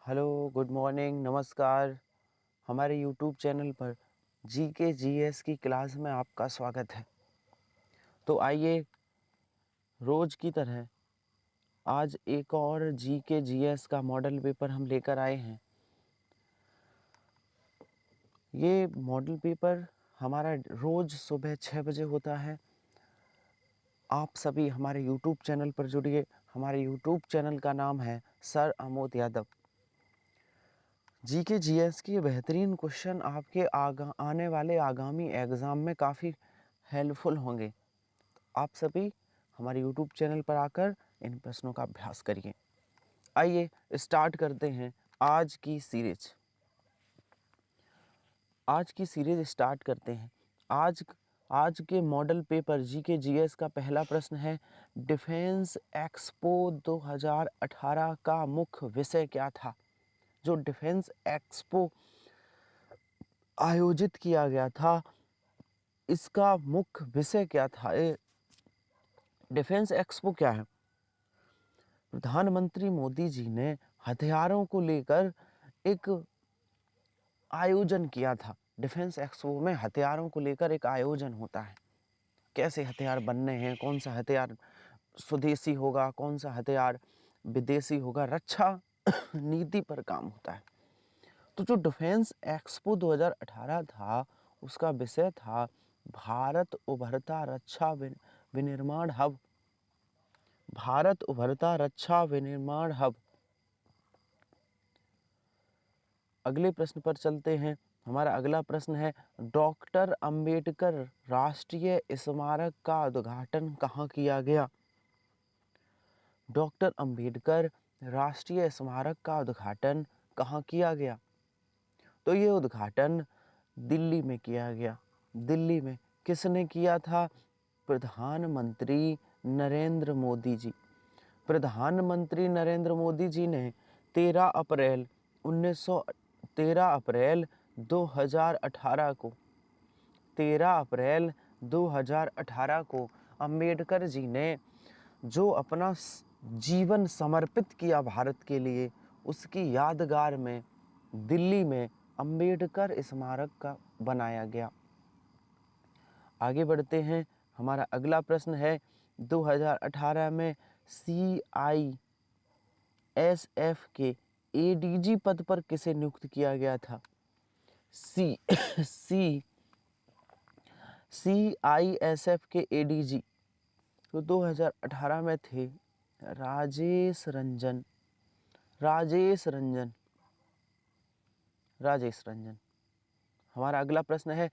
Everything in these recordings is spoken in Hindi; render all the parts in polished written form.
हेलो, गुड मॉर्निंग, नमस्कार। हमारे यूट्यूब चैनल पर जीके जीएस की क्लास में आपका स्वागत है। तो आइए रोज़ की तरह आज एक और जीके जीएस का मॉडल पेपर हम लेकर आए हैं। ये मॉडल पेपर हमारा रोज़ सुबह 6 बजे होता है। आप सभी हमारे यूट्यूब चैनल पर जुड़िए। हमारे यूट्यूब चैनल का नाम है sir Amod Yadav. GK GS के बेहतरीन क्वेश्चन आपके आने वाले आगामी एग्ज़ाम में काफ़ी हेल्पफुल होंगे। आप सभी हमारे यूट्यूब चैनल पर आकर इन प्रश्नों का अभ्यास करिए। आइए स्टार्ट करते हैं आज की सीरीज। आज की सीरीज स्टार्ट करते हैं। आज के मॉडल पेपर जीके जीएस का पहला प्रश्न है, डिफेंस एक्सपो 2018 का मुख्य विषय क्या था? जो डिफेंस एक्सपो आयोजित किया गया था, इसका मुख्य विषय क्या था? डिफेंस एक्सपो क्या है? प्रधानमंत्री मोदी जी ने हथियारों को लेकर एक आयोजन किया था। डिफेंस एक्सपो में हथियारों को लेकर एक आयोजन होता है। कैसे हथियार बनने हैं, कौन सा हथियार स्वदेशी होगा, कौन सा हथियार विदेशी होगा, रक्षा नीति पर काम होता है। तो जो डिफेंस एक्सपो 2018 था, उसका विषय था भारत उभरता रक्षा विनिर्माण हब। भारत उभरता रक्षा विनिर्माण हब। अगले प्रश्न पर चलते हैं। हमारा अगला प्रश्न है, डॉक्टर अंबेडकर राष्ट्रीय स्मारक का उद्घाटन कहाँ किया गया? डॉक्टर अंबेडकर राष्ट्रीय स्मारक का उद्घाटन कहाँ किया गया? तो ये उद्घाटन दिल्ली में किया गया। दिल्ली में किसने किया था? प्रधानमंत्री नरेंद्र मोदी जी। प्रधानमंत्री नरेंद्र मोदी जी ने 13 अप्रैल 2018 को 13 अप्रैल 2018 को अंबेडकर जी ने जो अपना जीवन समर्पित किया भारत के लिए, उसकी यादगार में दिल्ली में अंबेडकर स्मारक का बनाया गया। आगे बढ़ते हैं। हमारा अगला प्रश्न है, 2018 में CISF के एडीजी पद पर किसे नियुक्त किया गया था? CISF के एडीजी तो 2018 में थे राजेश रंजन। हमारा अगला प्रश्न है,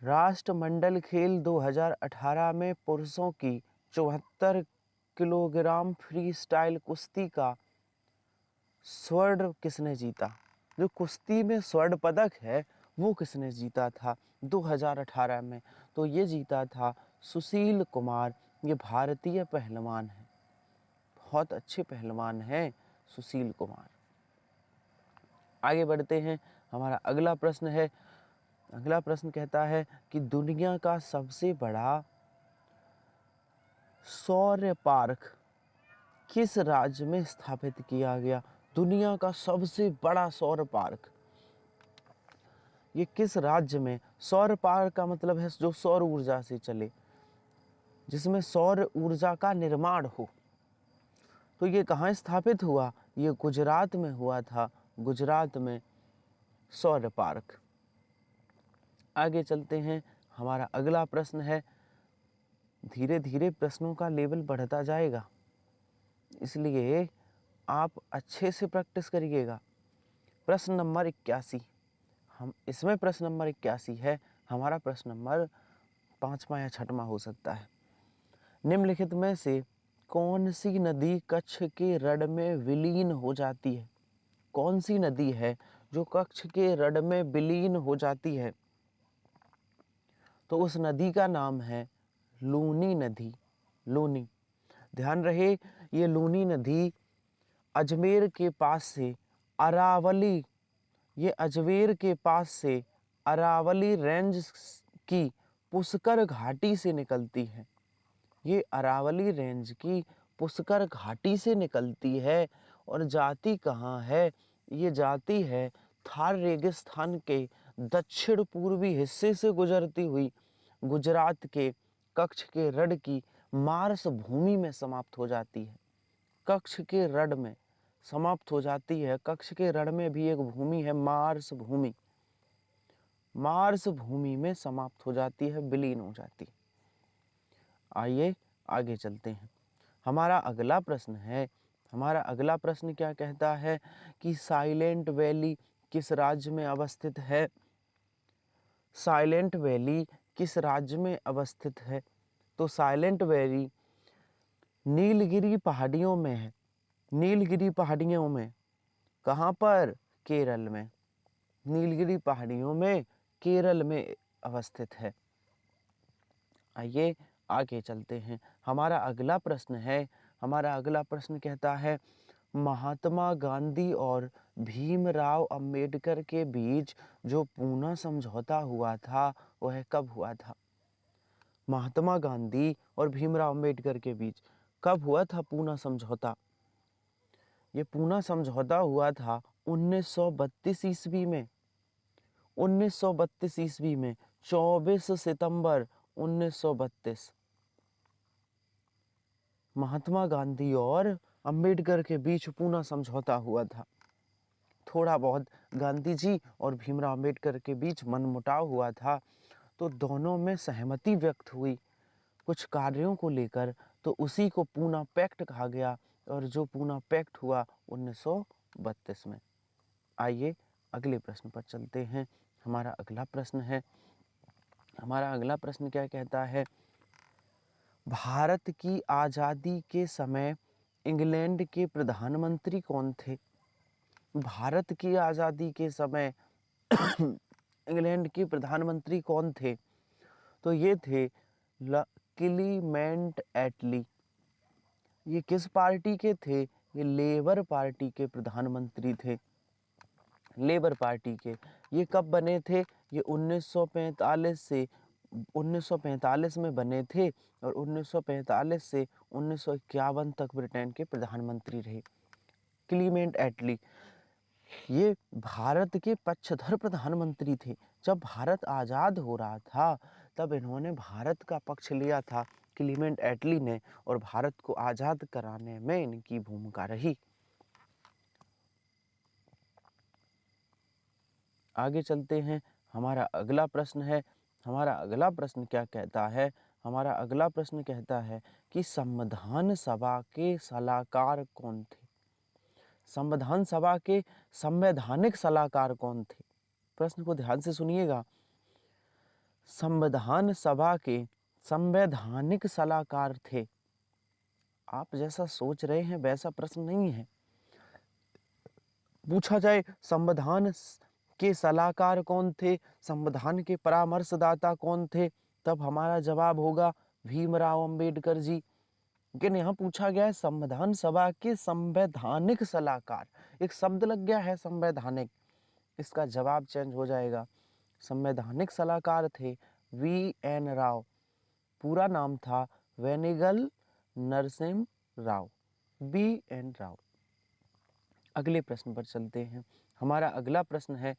राष्ट्रमंडल खेल 2018 में पुरुषों की 74 किलोग्राम फ्री स्टाइल कुश्ती का स्वर्ण किसने जीता? जो कुश्ती में स्वर्ण पदक है, वो किसने जीता था 2018 में? तो ये जीता था सुशील कुमार। ये भारतीय पहलवान है, बहुत अच्छे पहलवान हैं सुशील कुमार। आगे बढ़ते हैं। हमारा अगला प्रश्न है, अगला प्रश्न कहता है कि दुनिया का सबसे बड़ा सौर पार्क किस राज्य में स्थापित किया गया? दुनिया का सबसे बड़ा सौर पार्क ये किस राज्य में? सौर पार्क का मतलब है जो सौर ऊर्जा से चले, जिसमें सौर ऊर्जा का निर्माण हो। तो ये कहाँ स्थापित हुआ? ये गुजरात में हुआ था। गुजरात में सौर पार्क। आगे चलते हैं। हमारा अगला प्रश्न है, धीरे धीरे प्रश्नों का लेवल बढ़ता जाएगा, इसलिए आप अच्छे से प्रैक्टिस करिएगा। प्रश्न नंबर 81, हम इसमें प्रश्न नंबर 81 है। हमारा प्रश्न नंबर 5वां या 6वां हो सकता है। निम्नलिखित में से कौन सी नदी कच्छ के रण में विलीन हो जाती है? कौन सी नदी है जो कच्छ के रण में विलीन हो जाती है? तो उस नदी का नाम है लूनी नदी। लूनी। ध्यान रहे, ये लूनी नदी अजमेर के पास से अरावली ये अजमेर के पास से अरावली रेंज की पुष्कर घाटी से निकलती है। ये अरावली रेंज की पुष्कर घाटी से निकलती है और जाती कहाँ है? ये जाती है थार रेगिस्तान के दक्षिण पूर्वी हिस्से से गुजरती हुई गुजरात के कच्छ के रण की मार्स भूमि में समाप्त हो जाती है। कच्छ के रण में समाप्त हो जाती है। कच्छ के रण में भी एक भूमि है, मार्स भूमि। मार्स भूमि में समाप्त हो जाती है, विलीन हो जाती है। आइए आगे चलते हैं। हमारा अगला प्रश्न है, हमारा अगला प्रश्न क्या कहता है कि साइलेंट वैली किस राज्य में अवस्थित है? साइलेंट वैली किस राज्य में अवस्थित है? तो साइलेंट वैली नीलगिरी पहाड़ियों में है। नीलगिरी पहाड़ियों में, कहाँ पर? केरल में। नीलगिरी पहाड़ियों में केरल में अवस्थित है। आइए आगे चलते हैं। हमारा अगला प्रश्न है, हमारा अगला प्रश्न कहता है महात्मा गांधी और भीमराव अंबेडकर के बीच जो पूना समझौता हुआ था वह कब हुआ था? महात्मा गांधी और भीमराव अंबेडकर के बीच कब हुआ था पूना समझौता? ये पूना समझौता हुआ था 1932 ईस्वी में। 1932 ईस्वी में 24 सितंबर 1932 महात्मा गांधी और अंबेडकर के बीच पूना समझौता हुआ था। थोड़ा बहुत गांधी जी और भीमराव अंबेडकर के बीच मनमुटाव हुआ था, तो दोनों में सहमति व्यक्त हुई कुछ कार्यों को लेकर, तो उसी को पूना पैक्ट कहा गया। और जो पूना पैक्ट हुआ 1932 में। आइए अगले प्रश्न पर चलते हैं। हमारा अगला प्रश्न है, हमारा अगला प्रश्न क्या कहता है भारत की आज़ादी के समय इंग्लैंड के प्रधानमंत्री कौन थे? भारत की आज़ादी के समय इंग्लैंड के प्रधानमंत्री कौन थे? तो ये थे क्लीमेंट एटली। ये किस पार्टी के थे? ये लेबर पार्टी के प्रधानमंत्री थे। लेबर पार्टी के। ये कब बने थे? ये 1945 से 1945 में बने थे और 1945 से 1951 तक ब्रिटेन के प्रधानमंत्री रहे। क्लीमेंट एटली ये भारत के पक्षधर प्रधानमंत्री थे। जब भारत आज़ाद हो रहा था तब इन्होंने भारत का पक्ष लिया था, क्लीमेंट एटली ने, और भारत को आज़ाद कराने में इनकी भूमिका रही। आगे चलते हैं। हमारा अगला प्रश्न है, हमारा अगला प्रश्न क्या कहता है? हमारा अगला प्रश्न कहता है कि संविधान सभा के सलाहकार कौन थे? संविधान सभा के संवैधानिक सलाहकार कौन थे? प्रश्न को ध्यान से सुनिएगा। संविधान सभा के संवैधानिक सलाहकार थे। आप जैसा सोच रहे हैं वैसा प्रश्न नहीं है। पूछा जाए संविधान के सलाहकार कौन थे, संविधान के परामर्शदाता कौन थे, तब हमारा जवाब होगा भीमराव अंबेडकर जी। लेकिन यहाँ पूछा गया है संविधान सभा के संवैधानिक सलाहकार, एक शब्द लग गया है संवैधानिक, इसका जवाब चेंज हो जाएगा। संवैधानिक सलाहकार थे वी.एन. राव। पूरा नाम था वेनिगल नरसिम्हा राव, वी.एन. राव। अगले प्रश्न पर चलते हैं। हमारा अगला प्रश्न है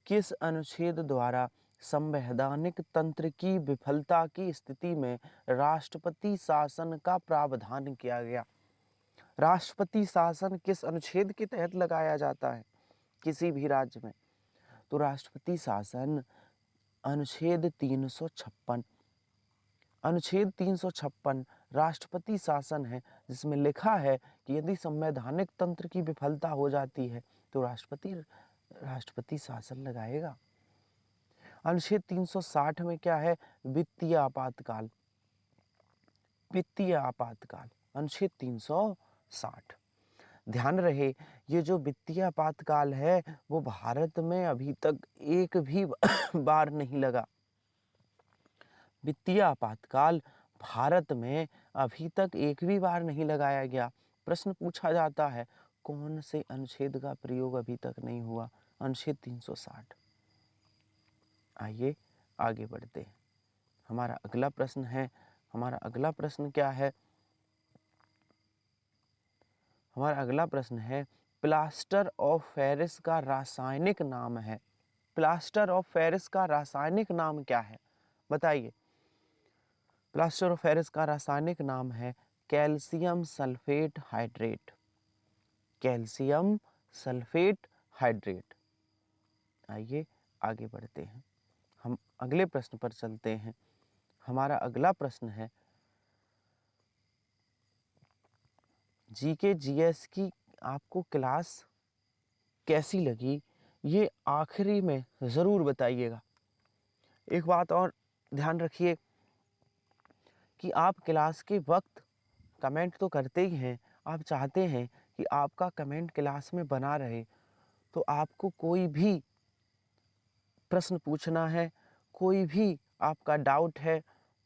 किस अनुच्छेद द्वारा संवैधानिक तंत्र की विफलता की स्थिति में राष्ट्रपति शासन का प्रावधान किया गया? राष्ट्रपति शासन किस अनुच्छेद के तहत लगाया जाता है किसी भी राज्य में? तो राष्ट्रपति शासन अनुच्छेद 356, अनुच्छेद 356 राष्ट्रपति शासन है, जिसमें लिखा है कि यदि संवैधानिक तंत्र की विफलता हो जाती है तो राष्ट्रपति शासन लगाएगा। अनुच्छेद 360 में क्या है? वित्तीय आपातकाल। वित्तीय आपातकाल अनुच्छेद 360। ध्यान रहे ये जो वित्तीय आपातकाल है वो भारत में अभी तक एक भी बार नहीं लगा। वित्तीय आपातकाल भारत में अभी तक एक भी बार नहीं लगाया गया। प्रश्न पूछा जाता है कौन से अनुच्छेद का प्रयोग अभी तक नहीं हुआ? अनुच्छेद 360। आइए आगे बढ़ते हैं। हमारा अगला प्रश्न है, हमारा अगला प्रश्न क्या है? हमारा अगला प्रश्न है, प्लास्टर ऑफ पेरिस का रासायनिक नाम है। प्लास्टर ऑफ पेरिस का रासायनिक नाम क्या है, बताइए। प्लास्टर ऑफ पेरिस का रासायनिक नाम है calcium sulphate hydrate. Calcium sulphate hydrate. आइए आगे बढ़ते हैं, हम अगले प्रश्न पर चलते हैं। हमारा अगला प्रश्न है, जीके जीएस की आपको क्लास कैसी लगी, ये आखिरी में ज़रूर बताइएगा। एक बात और ध्यान रखिए कि आप क्लास के वक्त कमेंट तो करते ही हैं, आप चाहते हैं कि आपका कमेंट क्लास में बना रहे, तो आपको कोई भी प्रश्न पूछना है, कोई भी आपका डाउट है,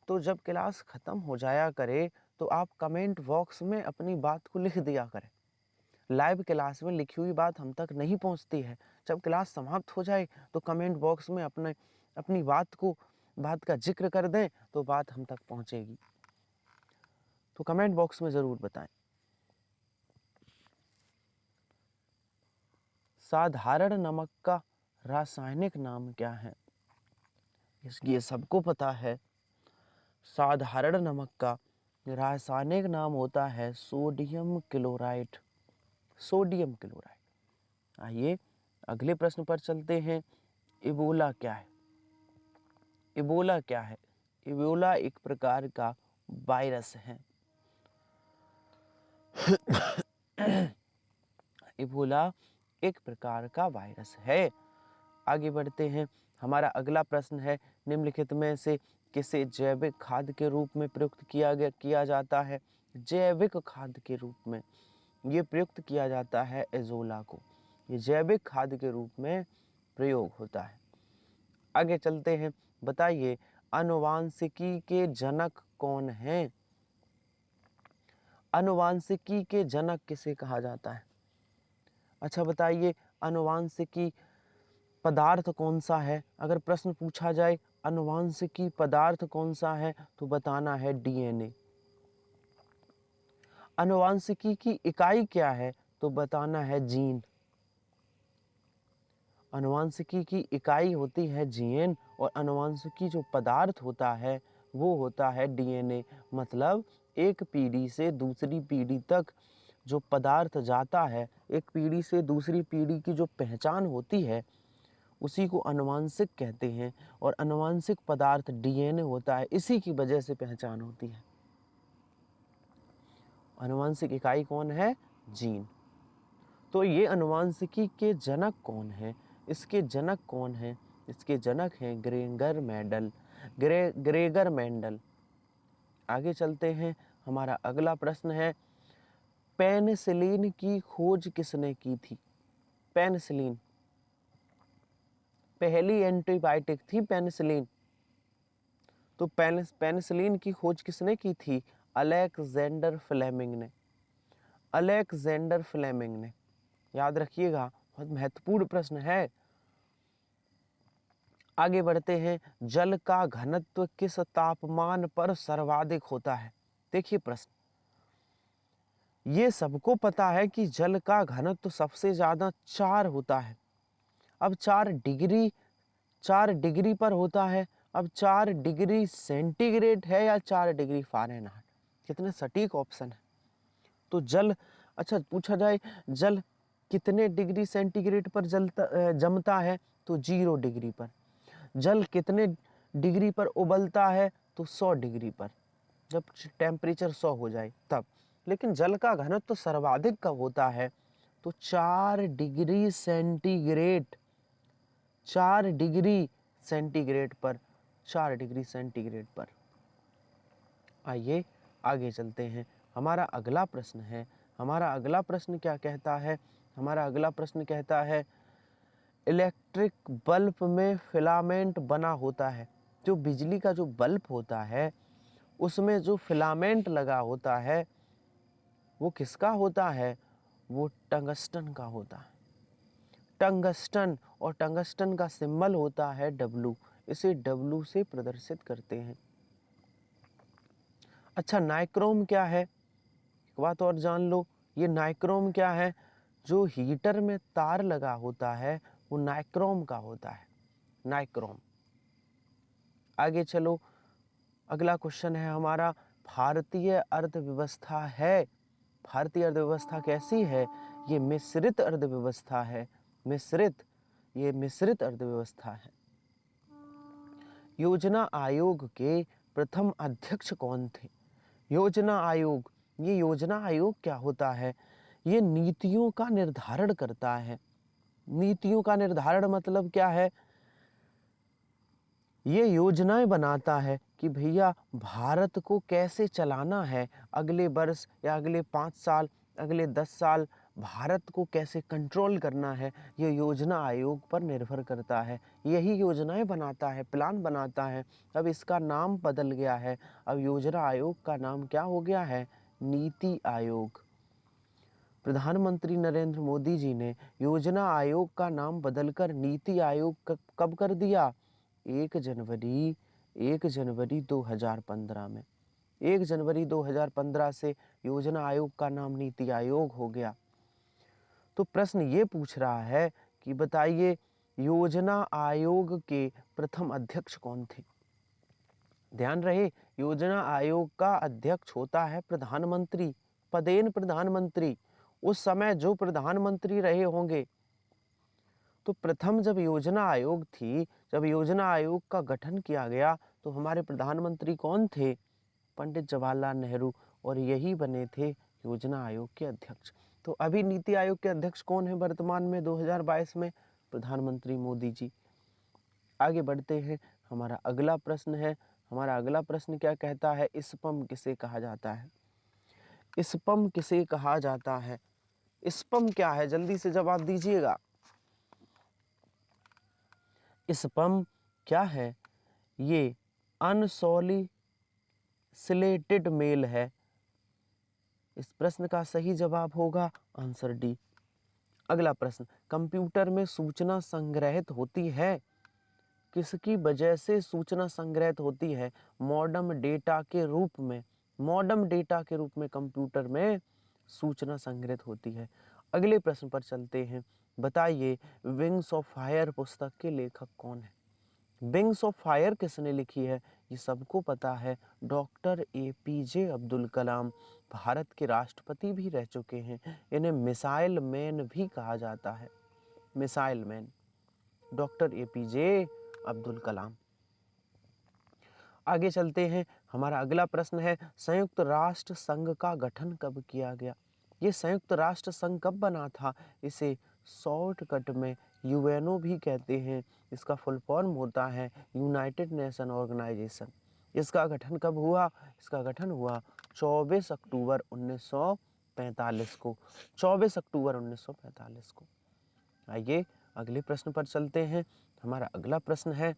तो जब क्लास ख़त्म हो जाया करे तो आप कमेंट बॉक्स में अपनी बात को लिख दिया करें। लाइव क्लास में लिखी हुई बात हम तक नहीं पहुंचती है, जब क्लास समाप्त हो जाए तो कमेंट बॉक्स में अपनी बात का जिक्र कर दें तो बात हम तक पहुंचेगी। तो कमेंट बॉक्स में ज़रूर बताएं। साधारण नमक का रासायनिक नाम क्या है, ये सबको पता है। साधारण नमक का रासायनिक नाम होता है सोडियम क्लोराइड। Sodium chloride. आइए अगले प्रश्न पर चलते हैं। इबोला क्या है? इबोला क्या है? इबोला एक प्रकार का वायरस है। इबोला एक प्रकार का वायरस है। आगे बढ़ते हैं। हमारा अगला प्रश्न है, निम्नलिखित में से किसे जैविक खाद के रूप में प्रयुक्त किया जाता है? जैविक खाद के रूप में ये प्रयुक्त किया जाता है एजोला को। ये जैविक खाद के रूप में प्रयोग होता है। आगे चलते हैं। बताइए आनुवांशिकी के जनक कौन हैं? आनुवांशिकी के जनक किसे कहा जाता है? अच्छा बताइए आनुवांशिकी पदार्थ कौन सा है? अगर प्रश्न पूछा जाए आनुवांशिकी पदार्थ कौन सा है तो बताना है डीएनए। आनुवांशिकी की इकाई क्या है तो बताना है जीन। आनुवांशिकी की इकाई होती है जीन और आनुवांशिकी जो पदार्थ होता है वो होता है डीएनए। मतलब एक पीढ़ी से दूसरी पीढ़ी तक जो पदार्थ जाता है, एक पीढ़ी से दूसरी पीढ़ी की जो पहचान होती है उसी को आनुवांशिक कहते हैं। और आनुवांशिक पदार्थ डीएनए होता है, इसी की वजह से पहचान होती है। आनुवांशिक इकाई कौन है? जीन। तो ये आनुवांशिकी के जनक कौन है? इसके जनक कौन है? इसके जनक हैं ग्रेगर मेंडल। आगे चलते हैं। हमारा अगला प्रश्न है, पेनिसिलिन की खोज किसने की थी? पेनिसिलिन, पहली एंटीबायोटिक थी पेनिसिलिन। तो पेनिसिलिन की खोज किसने की थी? अलेक्जेंडर फ्लेमिंग ने। अलेक्जेंडर फ्लेमिंग ने। याद रखिएगा, बहुत महत्वपूर्ण प्रश्न है। आगे बढ़ते हैं। जल का घनत्व किस तापमान पर सर्वाधिक होता है? देखिए प्रश्न, ये सबको पता है कि जल का घनत्व सबसे ज्यादा 4 होता है। अब 4 डिग्री पर होता है। अब 4 डिग्री सेंटीग्रेड है या 4 डिग्री फ़ारेनहाइट? कितने सटीक ऑप्शन है। तो जल, अच्छा पूछा जाए जल कितने डिग्री सेंटीग्रेड पर जमता है तो 0 डिग्री पर। जल कितने डिग्री पर उबलता है तो 100 डिग्री पर, जब टेम्परेचर 100 हो जाए तब। लेकिन जल का घनत्व तो सर्वाधिक कब होता है तो 4 डिग्री सेंटीग्रेड। 4 डिग्री सेंटीग्रेड पर। 4 डिग्री सेंटीग्रेड पर। आइए आगे चलते हैं। हमारा अगला प्रश्न है, हमारा अगला प्रश्न क्या कहता है? हमारा अगला प्रश्न कहता है इलेक्ट्रिक बल्ब में फिलामेंट बना होता है। जो बिजली का जो बल्ब होता है उसमें जो फिलामेंट लगा होता है वो किसका होता है? वो टंगस्टन का होता है। टंगस्टन, और टंगस्टन का सिंबल होता है W। इसे W से प्रदर्शित करते हैं। अच्छा नाइक्रोम क्या है? एक बात और जान लो, ये नाइक्रोम क्या है? जो हीटर में तार लगा होता है वो नाइक्रोम का होता है, नाइक्रोम। आगे चलो, अगला क्वेश्चन है हमारा, भारतीय अर्थव्यवस्था है, भारतीय अर्थव्यवस्था कैसी है? ये मिश्रित अर्थव्यवस्था है, मिश्रित, ये मिश्रित अर्थव्यवस्था है। योजना आयोग के प्रथम अध्यक्ष कौन थे? योजना आयोग, ये योजना आयोग क्या होता है? ये नीतियों का निर्धारण करता है। नीतियों का निर्धारण मतलब क्या है? ये योजनाएं बनाता है कि भैया भारत को कैसे चलाना है, अगले वर्ष या अगले 5 साल, अगले 10 साल भारत को कैसे कंट्रोल करना है, ये योजना आयोग पर निर्भर करता है। यही योजनाएं बनाता है, प्लान बनाता है। अब इसका नाम बदल गया है, अब योजना आयोग का नाम क्या हो गया है? नीति आयोग। प्रधानमंत्री नरेंद्र मोदी जी ने योजना आयोग का नाम बदलकर नीति आयोग कब कर दिया? 1 जनवरी 2015 में। 1 जनवरी 2015 से योजना आयोग का नाम नीति आयोग हो गया। तो प्रश्न ये पूछ रहा है कि बताइए योजना आयोग के प्रथम अध्यक्ष कौन थे? ध्यान रहे, योजना आयोग का अध्यक्ष होता है प्रधानमंत्री, पदेन प्रधानमंत्री। उस समय जो प्रधानमंत्री रहे होंगे। तो प्रथम जब योजना आयोग थी, जब योजना आयोग का गठन किया गया तो हमारे प्रधानमंत्री कौन थे? पंडित जवाहरलाल नेहरू, और यही बने थे योजना आयोग के अध्यक्ष। तो अभी नीति आयोग के अध्यक्ष कौन है वर्तमान में 2022 में? प्रधानमंत्री मोदी जी। आगे बढ़ते हैं, हमारा अगला प्रश्न है, हमारा अगला प्रश्न क्या कहता है? स्पम किसे कहा जाता है? स्पम किसे कहा जाता है? स्पम क्या है? जल्दी से जवाब दीजिएगा। स्पम क्या है? ये अनसॉलिसिटेटेड मेल है। इस प्रश्न का सही जवाब होगा आंसर डी। अगला प्रश्न, कंप्यूटर में सूचना संग्रहित होती है, किसकी वजह से सूचना संग्रहित होती है? मॉडर्न डेटा के रूप में, मॉडर्न डेटा के रूप में कंप्यूटर में सूचना संग्रहित होती है। अगले प्रश्न पर चलते हैं, बताइए विंग्स ऑफ फायर पुस्तक के लेखक कौन है? विंग्स ऑफ फायर किसने लिखी है? ये सबको पता है, डॉक्टर APJ अब्दुल कलाम। भारत के राष्ट्रपति भी रह चुके हैं, इन्हें मिसाइल मैन भी कहा जाता है, missile man, doctor APJ Abdul Kalam. आगे चलते हैं, हमारा अगला प्रश्न है, संयुक्त राष्ट्र संघ का गठन कब किया गया? ये संयुक्त राष्ट्र संघ कब बना था? इसे शॉर्टकट में UNO भी कहते हैं। इसका फुल फॉर्म होता है यूनाइटेड नेशन ऑर्गेनाइजेशन। इसका गठन कब हुआ? इसका गठन हुआ 24 अक्टूबर 1945 को, 24 अक्टूबर 1945 को। आइए अगले प्रश्न पर चलते हैं, हमारा अगला प्रश्न है,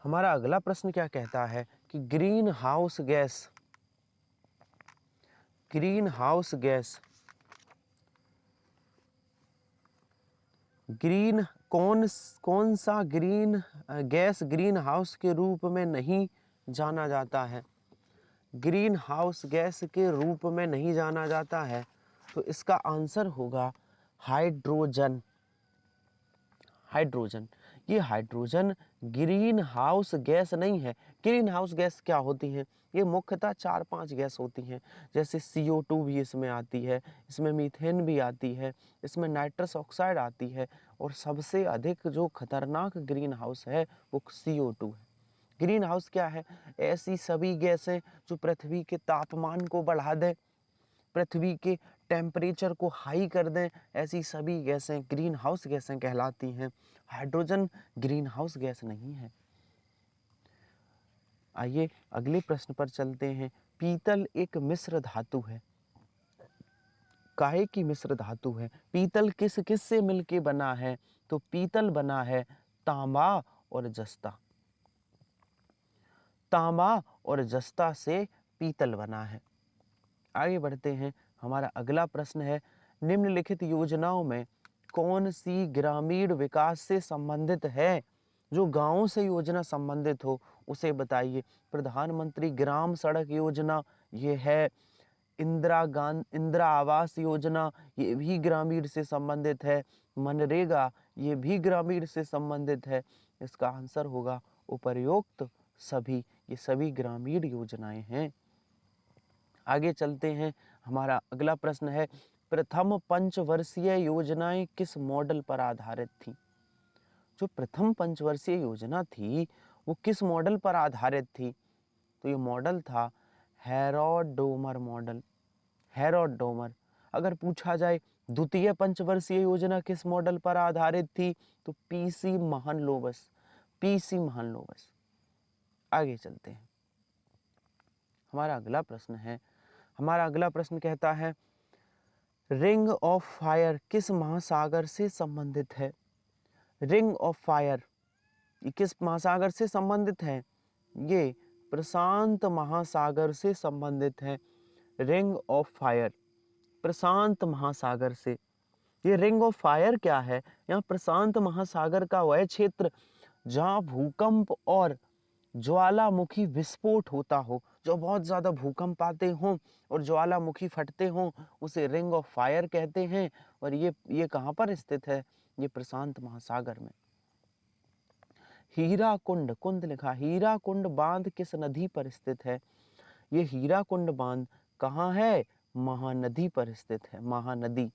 हमारा अगला प्रश्न क्या कहता है कि green house gas, green house gas, green कौन सा ग्रीन गैस ग्रीन हाउस के रूप में नहीं जाना जाता है? ग्रीन हाउस गैस के रूप में नहीं जाना जाता है, तो इसका आंसर होगा हाइड्रोजन। हाइड्रोजन, ये हाइड्रोजन ग्रीन हाउस गैस नहीं है। ग्रीन हाउस गैस क्या होती हैं? ये मुख्यतः 4-5 गैस होती हैं, जैसे CO2 भी इसमें आती है, इसमें मीथेन भी आती है, इसमें नाइट्रस ऑक्साइड आती है, और सबसे अधिक जो खतरनाक ग्रीन हाउस है वो CO2 है। ग्रीन हाउस क्या है? ऐसी सभी गैसें जो पृथ्वी के तापमान को बढ़ा दें, पृथ्वी के टेम्परेचर को हाई कर दें, ऐसी सभी गैसें ग्रीन हाउस गैसें कहलाती हैं। हाइड्रोजन ग्रीन हाउस गैस नहीं है। आइए अगले प्रश्न पर चलते हैं, पीतल एक मिश्र धातु है, काहे की मिश्र धातु है? पीतल किस किस से मिलके बना है? तो पीतल बना है तांबा और जस्ता, तांबा और जस्ता से पीतल बना है। आगे बढ़ते हैं, हमारा अगला प्रश्न है, निम्नलिखित योजनाओं में कौन सी ग्रामीण विकास से संबंधित है? जो गांवों से योजना संबंधित हो उसे बताइए। प्रधानमंत्री ग्राम सड़क योजना ये है, इंदिरा आवास योजना, ये भी ग्रामीण से संबंधित है। मनरेगा, ये भी ग्रामीण से संबंधित है। इसका आंसर होगा उपर्युक्त सभी, ये सभी ग्रामीण योजनाएं हैं। आगे चलते हैं, हमारा अगला प्रश्न है, प्रथम पंचवर्षीय योजनाएं किस मॉडल पर आधारित थी? जो प्रथम पंचवर्षीय योजना थी वो किस मॉडल पर आधारित थी? तो ये मॉडल था हेरोड-डोमर मॉडल, हेरोड-डोमर। अगर पूछा जाए द्वितीय पंचवर्षीय योजना किस मॉडल पर आधारित थी, तो पीसी महलनोबिस, पीसी महलनोबिस। आगे चलते हैं, हमारा अगला प्रश्न कहता है, रिंग ऑफ फायर किस महासागर से संबंधित है? रिंग ऑफ फायर ये किस महासागर से संबंधित है? ये प्रशांत महासागर से संबंधित है। रिंग ऑफ फायर प्रशांत महासागर से। ये रिंग ऑफ फायर क्या है? यहाँ प्रशांत महासागर का वह क्षेत्र जहाँ भूकंप और ज्वालामुखी विस्फोट होता हो, जो बहुत ज्यादा भूकंप आते हों और ज्वालामुखी फटते हों, उसे रिंग ऑफ फायर कहते हैं। और ये कहाँ पर स्थित है? ये प्रशांत महासागर में। हीराकुंड, कुंड लिखा, हीराकुंड बांध किस नदी पर स्थित है? ये हीराकुंड बांध कहाँ है? महानदी पर स्थित है, महानदी।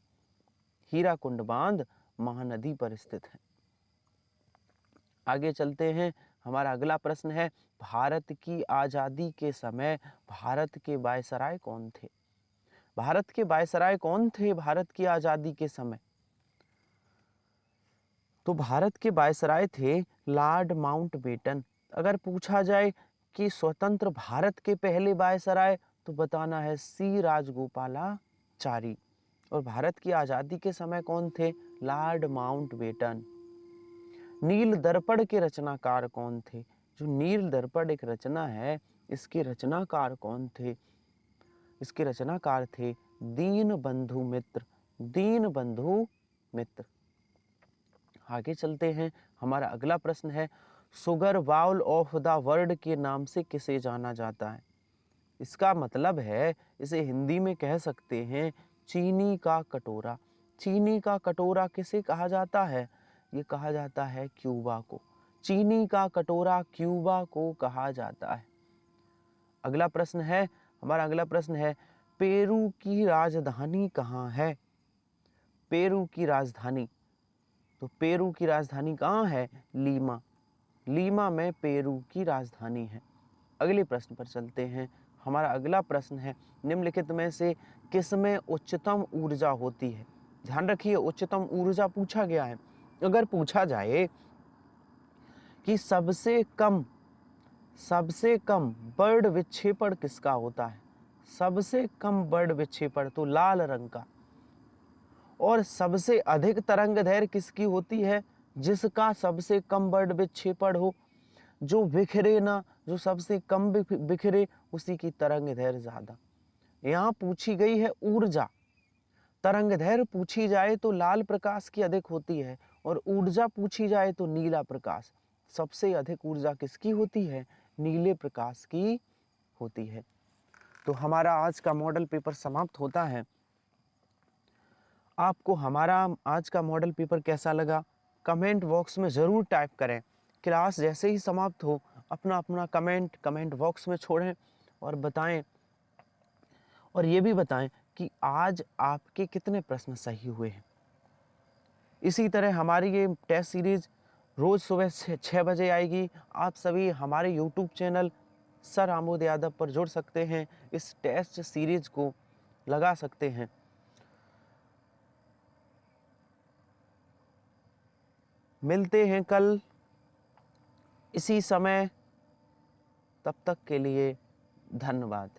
हीराकुंड बांध महानदी पर स्थित है। आगे चलते हैं, हमारा अगला प्रश्न है, भारत की आजादी के समय भारत के वायसराय कौन थे? भारत के वायसराय कौन थे भारत की आजादी के समय? तो भारत के वायसराय थे लॉर्ड माउंटबेटन। अगर पूछा जाए कि स्वतंत्र भारत के पहले वायसराय, तो बताना है सी राजगोपालाचारी। और भारत की आजादी के समय कौन थे? Lord Mountbatten. नील दर्पण के रचनाकार कौन थे? जो नील दर्पण एक रचना है, इसके रचनाकार कौन थे? इसके रचनाकार थे दीनबंधु मित्र, दीनबंधु मित्र। आगे चलते हैं, हमारा अगला प्रश्न है, sugar bowl of the world के नाम से किसे जाना जाता है? इसका मतलब है, इसे हिंदी में कह सकते हैं चीनी का कटोरा। चीनी का कटोरा किसे कहा जाता है? ये कहा जाता है क्यूबा को। चीनी का कटोरा क्यूबा को कहा जाता है। अगला प्रश्न है, हमारा अगला प्रश्न है, पेरू की राजधानी कहाँ है? पेरू की राजधानी, तो पेरू की राजधानी कहाँ है? लीमा। लीमा में पेरू की राजधानी है। अगले प्रश्न पर चलते हैं, हमारा अगला प्रश्न है, निम्नलिखित में से किसमें उच्चतम ऊर्जा होती है? ध्यान रखिए, उच्चतम ऊर्जा पूछा गया है। अगर पूछा जाए कि सबसे कम बर्ड विक्षेपण किसका होता है? सबसे कम बर्ड विक्षेपण तो लाल रंग का। और सबसे अधिक तरंग दैर्घ्य किसकी होती है? जिसका सबसे कम बर्ड विक्षेपण हो, जो बिखरे ना, जो सबसे कम बिखरे, उसी की तरंग दैर्घ्य ज्यादा। यहाँ पूछी गई है ऊर्जा। तरंग दैर्घ्य पूछी जाए तो लाल प्रकाश की अधिक होती है, और ऊर्जा पूछी जाए तो नीला प्रकाश। सबसे अधिक ऊर्जा किसकी होती है? नीले प्रकाश की होती है। तो हमारा आज का मॉडल पेपर समाप्त होता है। आपको हमारा आज का मॉडल पेपर कैसा लगा, कमेंट बॉक्स में ज़रूर टाइप करें। क्लास जैसे ही समाप्त हो, अपना अपना कमेंट बॉक्स में छोड़ें और बताएं, और ये भी बताएं कि आज आपके कितने प्रश्न सही हुए हैं। इसी तरह हमारी ये टेस्ट सीरीज रोज़ सुबह 6 बजे आएगी। आप सभी हमारे YouTube channel sir Amod Yadav पर जुड़ सकते हैं, इस टेस्ट सीरीज को लगा सकते हैं। मिलते हैं कल इसी समय, तब तक के लिए धन्यवाद।